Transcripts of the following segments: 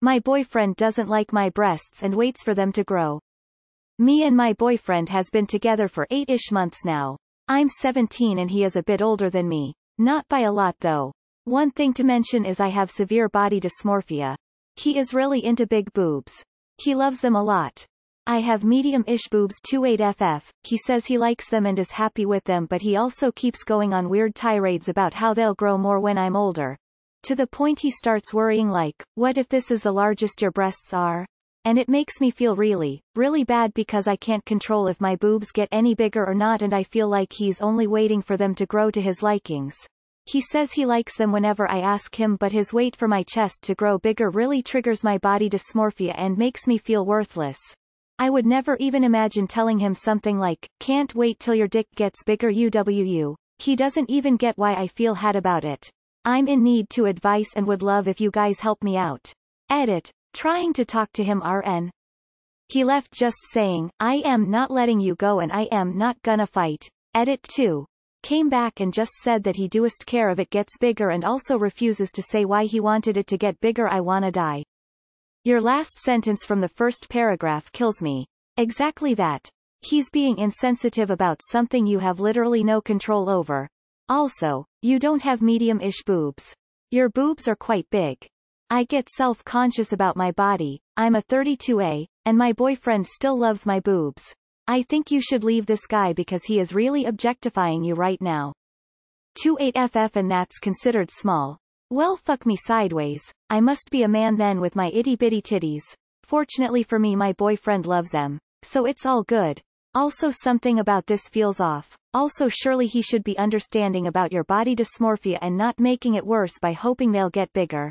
My boyfriend doesn't like my breasts and waits for them to grow. Me and my boyfriend has been together for 8-ish months now. I'm 17 and he is a bit older than me. Not by a lot though. One thing to mention is I have severe body dysmorphia. He is really into big boobs. He loves them a lot. I have medium-ish boobs 28ff, he says he likes them and is happy with them, but he also keeps going on weird tirades about how they'll grow more when I'm older. To the point he starts worrying like, what if this is the largest your breasts are? And it makes me feel really, really bad because I can't control if my boobs get any bigger or not, and I feel like he's only waiting for them to grow to his likings. He says he likes them whenever I ask him, but his wait for my chest to grow bigger really triggers my body dysmorphia and makes me feel worthless. I would never even imagine telling him something like, can't wait till your dick gets bigger UWU. He doesn't even get why I feel bad about it. I'm in need to advice and would love if you guys help me out. Edit. Trying to talk to him RN. He left just saying, I am not letting you go and I am not gonna fight. Edit 2. Came back and just said that he doest care if it gets bigger and also refuses to say why he wanted it to get bigger. I wanna die. Your last sentence from the first paragraph kills me. Exactly that. He's being insensitive about something you have literally no control over. Also, you don't have medium-ish boobs. Your boobs are quite big. I get self-conscious about my body. I'm a 32A, and my boyfriend still loves my boobs. I think you should leave this guy because he is really objectifying you right now. 28ff, and that's considered small. Well, fuck me sideways. I must be a man then with my itty-bitty titties. Fortunately for me, my boyfriend loves them. So it's all good. Also, something about this feels off. Also, surely he should be understanding about your body dysmorphia and not making it worse by hoping they'll get bigger.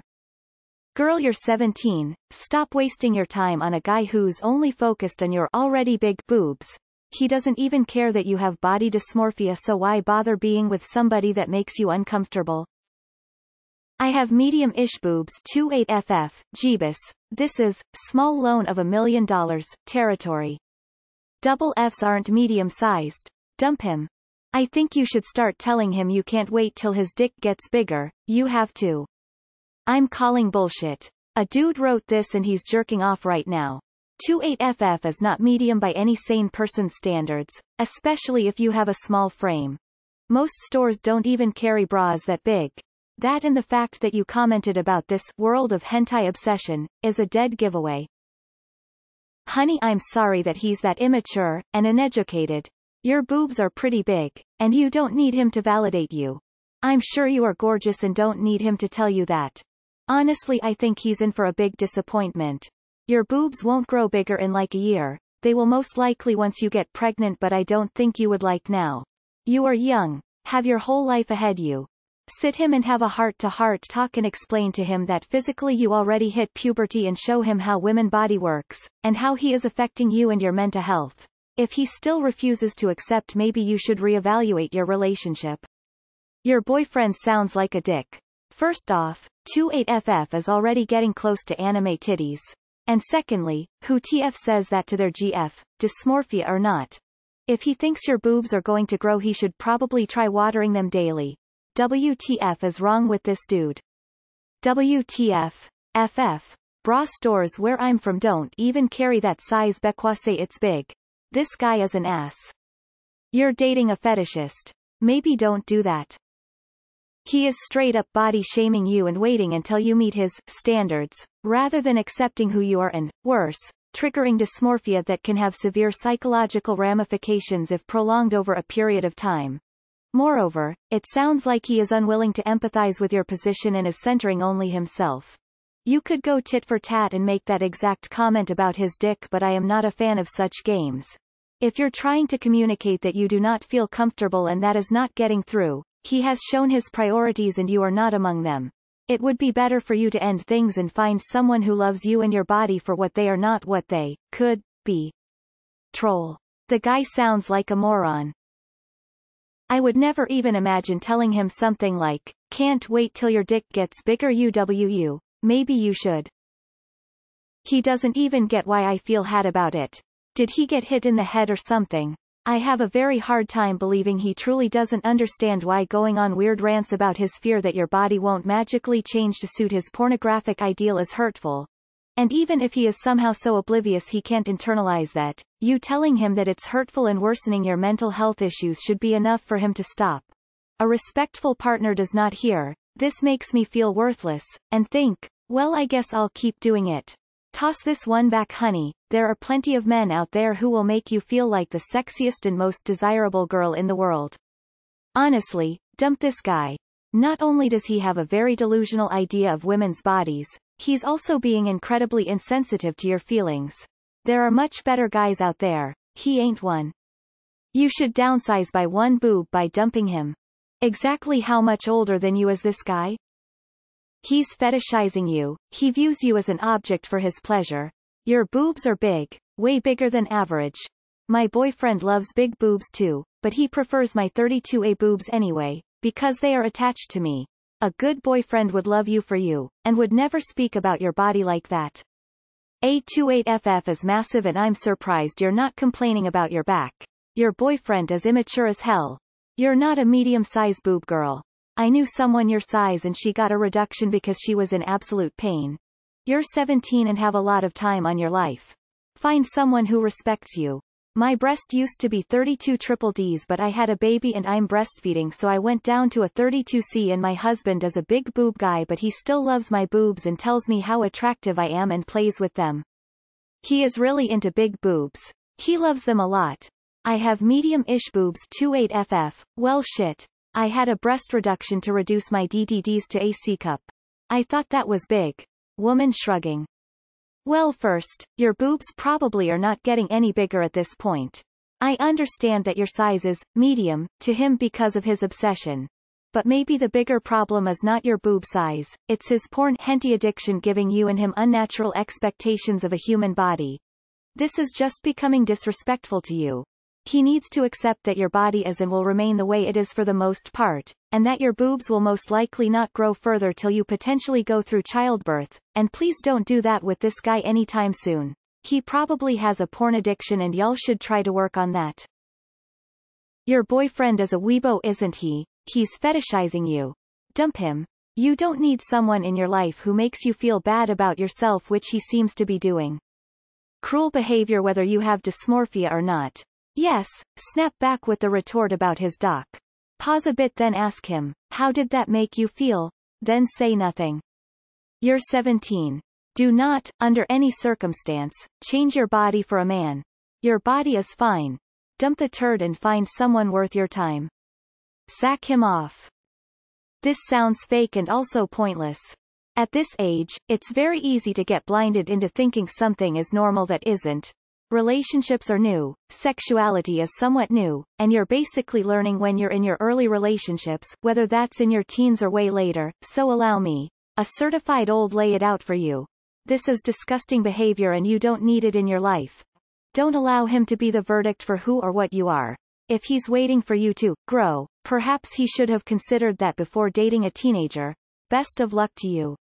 Girl, you're 17. Stop wasting your time on a guy who's only focused on your already big boobs. He doesn't even care that you have body dysmorphia, so why bother being with somebody that makes you uncomfortable? I have medium-ish boobs 28ff, Jeebus. This is, small loan of $1 million, territory. Double Fs aren't medium-sized. Dump him. I think you should start telling him you can't wait till his dick gets bigger, you have to. I'm calling bullshit. A dude wrote this and he's jerking off right now. 28ff is not medium by any sane person's standards, especially if you have a small frame. Most stores don't even carry bras that big. That and the fact that you commented about this world of hentai obsession is a dead giveaway. Honey, I'm sorry that he's that immature and uneducated. Your boobs are pretty big, and you don't need him to validate you. I'm sure you are gorgeous and don't need him to tell you that. Honestly, I think he's in for a big disappointment. Your boobs won't grow bigger in like a year. They will most likely once you get pregnant, but I don't think you would like now. You are young. Have your whole life ahead you. Sit him and have a heart-to-heart talk and explain to him that physically you already hit puberty and show him how women body works, and how he is affecting you and your mental health. If he still refuses to accept, maybe you should reevaluate your relationship. Your boyfriend sounds like a dick. First off, 28ff is already getting close to anime titties. And secondly, who TF says that to their GF, dysmorphia or not? If he thinks your boobs are going to grow, he should probably try watering them daily. WTF is wrong with this dude? WTF. FF. Bra stores where I'm from don't even carry that size because it's big. This guy is an ass. You're dating a fetishist. Maybe don't do that. He is straight up body shaming you and waiting until you meet his standards, rather than accepting who you are and, worse, triggering dysmorphia that can have severe psychological ramifications if prolonged over a period of time. Moreover, it sounds like he is unwilling to empathize with your position and is centering only himself. You could go tit for tat and make that exact comment about his dick, but I am not a fan of such games. If you're trying to communicate that you do not feel comfortable and that is not getting through, he has shown his priorities and you are not among them. It would be better for you to end things and find someone who loves you and your body for what they are, not what they could be. Troll. The guy sounds like a moron. I would never even imagine telling him something like, can't wait till your dick gets bigger UWU. Maybe you should. He doesn't even get why I feel bad about it. Did he get hit in the head or something? I have a very hard time believing he truly doesn't understand why going on weird rants about his fear that your body won't magically change to suit his pornographic ideal is hurtful. And even if he is somehow so oblivious he can't internalize that, you telling him that it's hurtful and worsening your mental health issues should be enough for him to stop. A respectful partner does not hear, "This makes me feel worthless," and think, "Well, I guess I'll keep doing it." Toss this one back, honey. There are plenty of men out there who will make you feel like the sexiest and most desirable girl in the world. Honestly, dump this guy. Not only does he have a very delusional idea of women's bodies, he's also being incredibly insensitive to your feelings. There are much better guys out there. He ain't one. You should downsize by one boob by dumping him. Exactly how much older than you is this guy? He's fetishizing you. He views you as an object for his pleasure. Your boobs are big, way bigger than average. My boyfriend loves big boobs too, but he prefers my 32A boobs anyway, because they are attached to me. A good boyfriend would love you for you, and would never speak about your body like that. A28FF is massive and I'm surprised you're not complaining about your back. Your boyfriend is immature as hell. You're not a medium-size boob girl. I knew someone your size and she got a reduction because she was in absolute pain. You're 17 and have a lot of time on your life. Find someone who respects you. My breast used to be 32 triple Ds but I had a baby and I'm breastfeeding so I went down to a 32C and my husband is a big boob guy but he still loves my boobs and tells me how attractive I am and plays with them. He is really into big boobs. He loves them a lot. I have medium-ish boobs 28FF, well shit. I had a breast reduction to reduce my DDDs to a C cup. I thought that was big. Woman shrugging. Well, first, your boobs probably are not getting any bigger at this point. I understand that your size is medium to him because of his obsession. But maybe the bigger problem is not your boob size, it's his porn henty addiction giving you and him unnatural expectations of a human body. This is just becoming disrespectful to you. He needs to accept that your body is and will remain the way it is for the most part, and that your boobs will most likely not grow further till you potentially go through childbirth, and please don't do that with this guy anytime soon. He probably has a porn addiction and y'all should try to work on that. Your boyfriend is a weebo, isn't he? He's fetishizing you. Dump him. You don't need someone in your life who makes you feel bad about yourself, which he seems to be doing. Cruel behavior whether you have dysmorphia or not. Yes, snap back with the retort about his doc. Pause a bit then ask him, how did that make you feel? Then say nothing. You're 17. Do not, under any circumstance, change your body for a man. Your body is fine. Dump the turd and find someone worth your time. Sack him off. This sounds fake and also pointless. At this age, it's very easy to get blinded into thinking something is normal that isn't. Relationships are new, sexuality is somewhat new, and you're basically learning when you're in your early relationships, whether that's in your teens or way later, so allow me, a certified old, lay it out for you. This is disgusting behavior and you don't need it in your life. Don't allow him to be the verdict for who or what you are. If he's waiting for you to grow, perhaps he should have considered that before dating a teenager. Best of luck to you.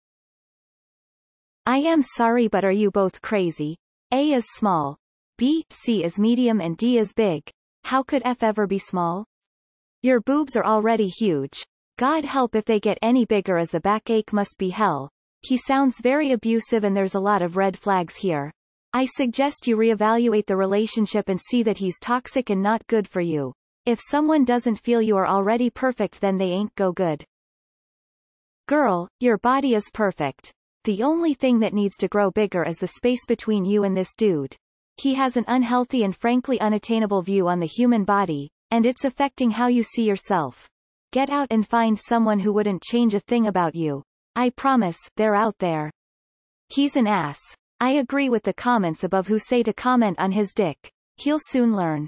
I am sorry, but are you both crazy? A is small. B, C is medium and D is big. How could F ever be small? Your boobs are already huge. God help if they get any bigger, as the backache must be hell. He sounds very abusive and there's a lot of red flags here. I suggest you reevaluate the relationship and see that he's toxic and not good for you. If someone doesn't feel you are already perfect, then they ain't go good. Girl, your body is perfect. The only thing that needs to grow bigger is the space between you and this dude. He has an unhealthy and frankly unattainable view on the human body, and it's affecting how you see yourself. Get out and find someone who wouldn't change a thing about you. I promise, they're out there. He's an ass. I agree with the comments above who say to comment on his dick. He'll soon learn.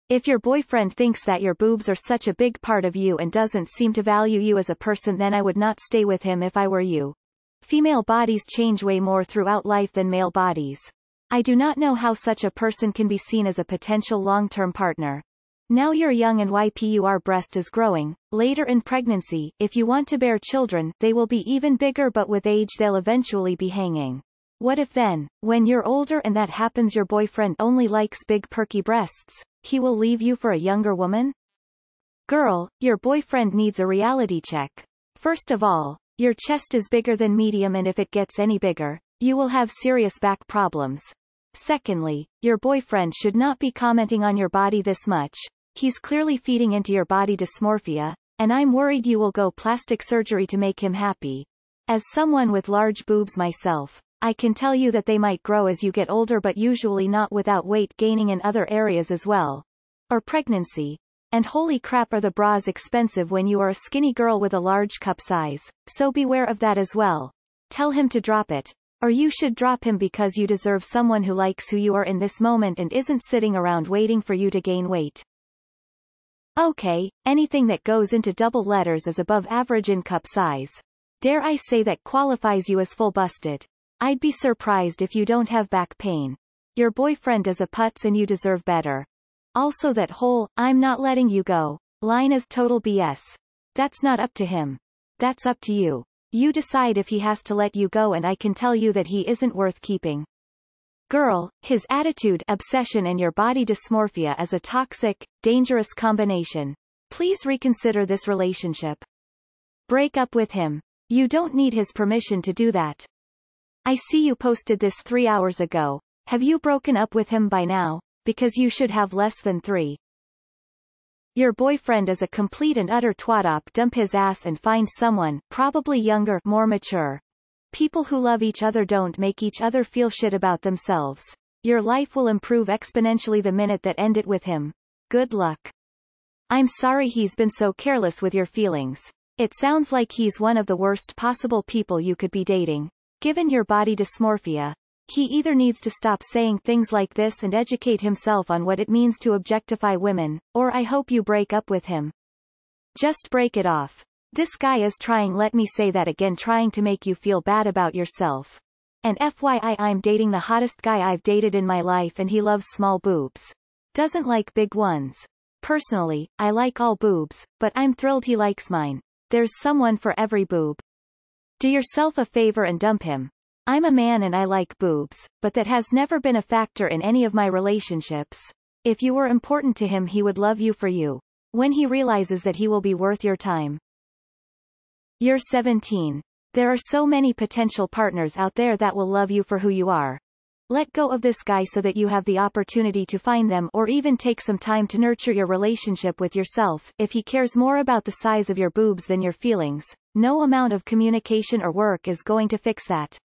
If your boyfriend thinks that your boobs are such a big part of you and doesn't seem to value you as a person, then I would not stay with him if I were you. Female bodies change way more throughout life than male bodies. I do not know how such a person can be seen as a potential long-term partner. Now you're young and your breast is growing. Later in pregnancy, if you want to bear children, they will be even bigger, but with age they'll eventually be hanging. What if then, when you're older and that happens, your boyfriend only likes big perky breasts? He will leave you for a younger woman? Girl, your boyfriend needs a reality check. First of all, your chest is bigger than medium, and if it gets any bigger, You will have serious back problems. Secondly, your boyfriend should not be commenting on your body this much. He's clearly feeding into your body dysmorphia, and I'm worried you will go plastic surgery to make him happy. As someone with large boobs myself, I can tell you that they might grow as you get older, but usually not without weight gaining in other areas as well. Or pregnancy. And holy crap, are the bras expensive when you are a skinny girl with a large cup size, so beware of that as well. Tell him to drop it. Or you should drop him, because you deserve someone who likes who you are in this moment and isn't sitting around waiting for you to gain weight. Okay, anything that goes into double letters is above average in cup size. Dare I say that qualifies you as full busted. I'd be surprised if you don't have back pain. Your boyfriend is a putz and you deserve better. Also, that whole, "I'm not letting you go" line is total BS. That's not up to him. That's up to you. You decide if he has to let you go, and I can tell you that he isn't worth keeping. Girl, his attitude, obsession and your body dysmorphia is a toxic, dangerous combination. Please reconsider this relationship. Break up with him. You don't need his permission to do that. I see you posted this 3 hours ago. Have you broken up with him by now? Because you should have less than 3. Your boyfriend is a complete and utter twat-op. Dump his ass and find someone, probably younger, more mature. People who love each other don't make each other feel shit about themselves. Your life will improve exponentially the minute that end it with him. Good luck. I'm sorry he's been so careless with your feelings. It sounds like he's one of the worst possible people you could be dating. Given your body dysmorphia, he either needs to stop saying things like this and educate himself on what it means to objectify women, or I hope you break up with him. Just break it off. This guy is trying, let me say that again, trying to make you feel bad about yourself. And FYI, I'm dating the hottest guy I've dated in my life, and he loves small boobs. Doesn't like big ones. Personally, I like all boobs, but I'm thrilled he likes mine. There's someone for every boob. Do yourself a favor and dump him. I'm a man and I like boobs, but that has never been a factor in any of my relationships. If you were important to him, he would love you for you. When he realizes that he will be worth your time. You're 17. There are so many potential partners out there that will love you for who you are. Let go of this guy so that you have the opportunity to find them, or even take some time to nurture your relationship with yourself. If he cares more about the size of your boobs than your feelings, no amount of communication or work is going to fix that.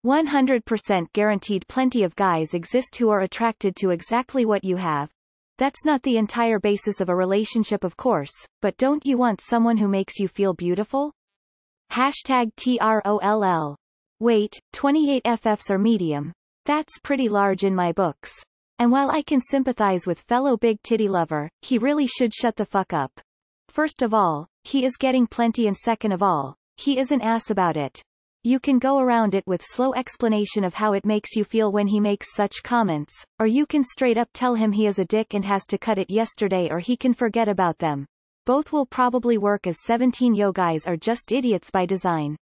100% guaranteed plenty of guys exist who are attracted to exactly what you have. That's not the entire basis of a relationship, of course, but don't you want someone who makes you feel beautiful? #TROLL. Wait, 28 FFs are medium. That's pretty large in my books. And while I can sympathize with fellow big titty lover, he really should shut the fuck up. First of all, he is getting plenty, and second of all, he is an ass about it. You can go around it with slow explanation of how it makes you feel when he makes such comments, or you can straight up tell him he is a dick and has to cut it yesterday, or he can forget about them. Both will probably work, as 17-yo guys are just idiots by design.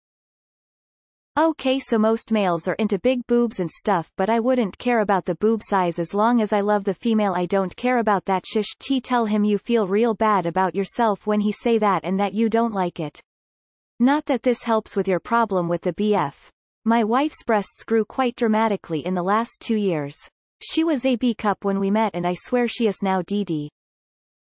Okay, so most males are into big boobs and stuff, but I wouldn't care about the boob size as long as I love the female. I don't care about that shish. Tell him you feel real bad about yourself when he say that and that you don't like it. Not that this helps with your problem with the BF. My wife's breasts grew quite dramatically in the last 2 years. She was a B cup when we met, and I swear she is now DD.